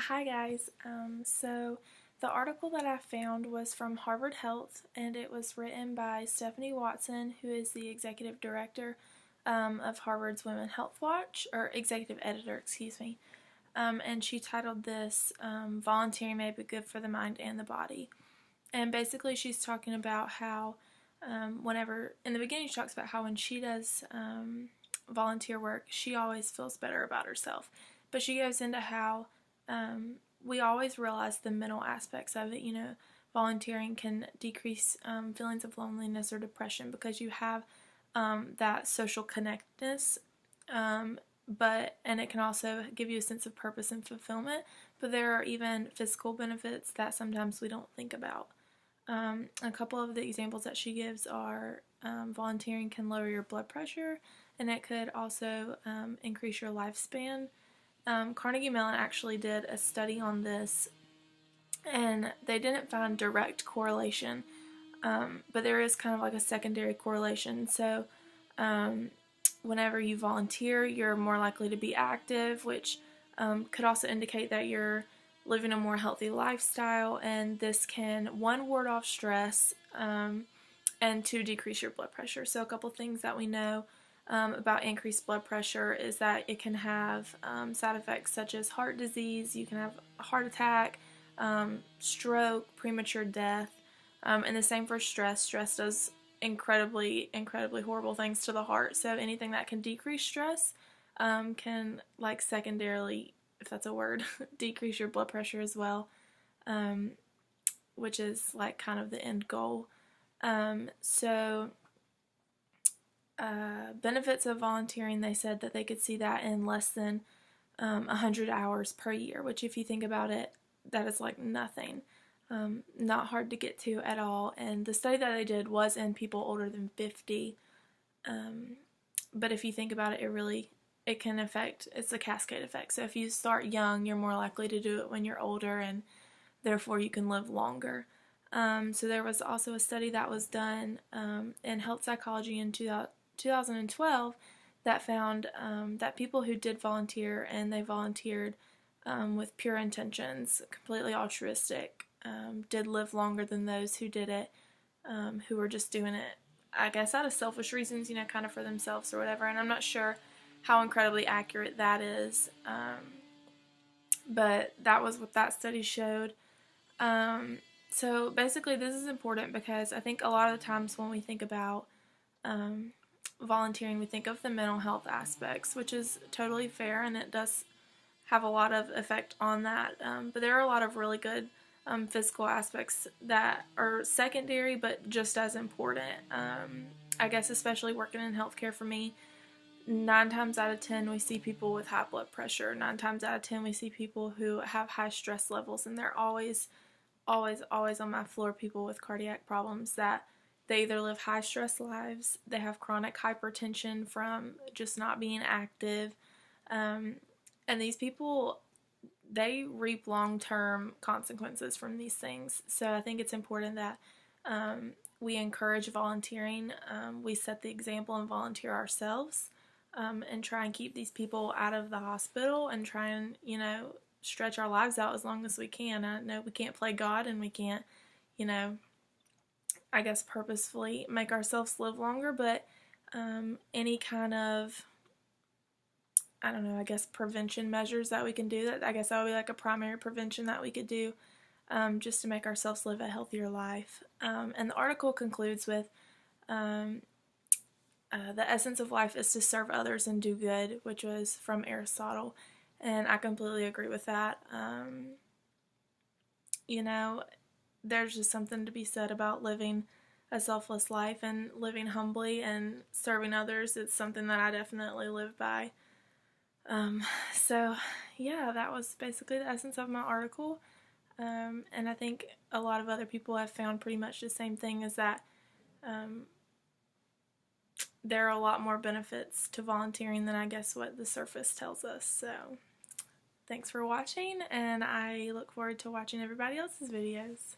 Hi guys, so the article that I found was from Harvard Health, and it was written by Stephanie Watson, who is the executive director of Harvard's Women Health Watch, or executive editor, excuse me. And she titled this Volunteering May Be Good for the Mind and the Body. And basically she's talking about how whenever, in the beginning she talks about how when she does volunteer work, she always feels better about herself. But she goes into how we always realize the mental aspects of it. Volunteering can decrease feelings of loneliness or depression because you have that social connectedness, and it can also give you a sense of purpose and fulfillment. But there are even physical benefits that sometimes we don't think about. A couple of the examples that she gives are volunteering can lower your blood pressure, and it could also increase your lifespan. Carnegie Mellon actually did a study on this, and they didn't find direct correlation, but there is kind of like a secondary correlation. So whenever you volunteer, you're more likely to be active, which could also indicate that you're living a more healthy lifestyle, and this can, one, ward off stress, and two, decrease your blood pressure. So a couple things that we know about increased blood pressure is that it can have side effects such as heart disease. You can have a heart attack, stroke, premature death, and the same for stress. Stress does incredibly horrible things to the heart. So anything that can decrease stress can, like, secondarily, if that's a word, decrease your blood pressure as well, which is like kind of the end goal. Benefits of volunteering, they said that they could see that in less than 100 hours per year, which, if you think about it, that is like nothing. Not hard to get to at all. And the study that they did was in people older than 50. But if you think about it, it can affect, it's a cascade effect. So if you start young, you're more likely to do it when you're older, and therefore you can live longer. So there was also a study that was done in health psychology in 2012 that found that people who did volunteer, and they volunteered with pure intentions, completely altruistic, did live longer than those who did it, who were just doing it, I guess, out of selfish reasons, kind of for themselves or whatever. And I'm not sure how incredibly accurate that is, but that was what that study showed. So basically this is important because I think a lot of the times when we think about volunteering, we think of the mental health aspects, which is totally fair, and it does have a lot of effect on that. But there are a lot of really good physical aspects that are secondary, but just as important. I guess especially working in healthcare for me, 9 times out of 10 we see people with high blood pressure. 9 times out of 10 we see people who have high stress levels, and they're always on my floor people with cardiac problems that they either live high stress lives, they have chronic hypertension from just not being active, and these people, they reap long-term consequences from these things. So I think it's important that we encourage volunteering. We set the example and volunteer ourselves, and try and keep these people out of the hospital, and try and, stretch our lives out as long as we can. I know we can't play God, and we can't, I guess, purposefully make ourselves live longer, but any kind of, I don't know, I guess prevention measures that we can do, that would be like a primary prevention that we could do, just to make ourselves live a healthier life. And the article concludes with the essence of life is to serve others and do good, which was from Aristotle, and I completely agree with that. There's just something to be said about living a selfless life and living humbly and serving others. It's something that I definitely live by. So yeah, that was basically the essence of my article. And I think a lot of other people have found pretty much the same thing, is that there are a lot more benefits to volunteering than I guess what the surface tells us. So thanks for watching, and I look forward to watching everybody else's videos.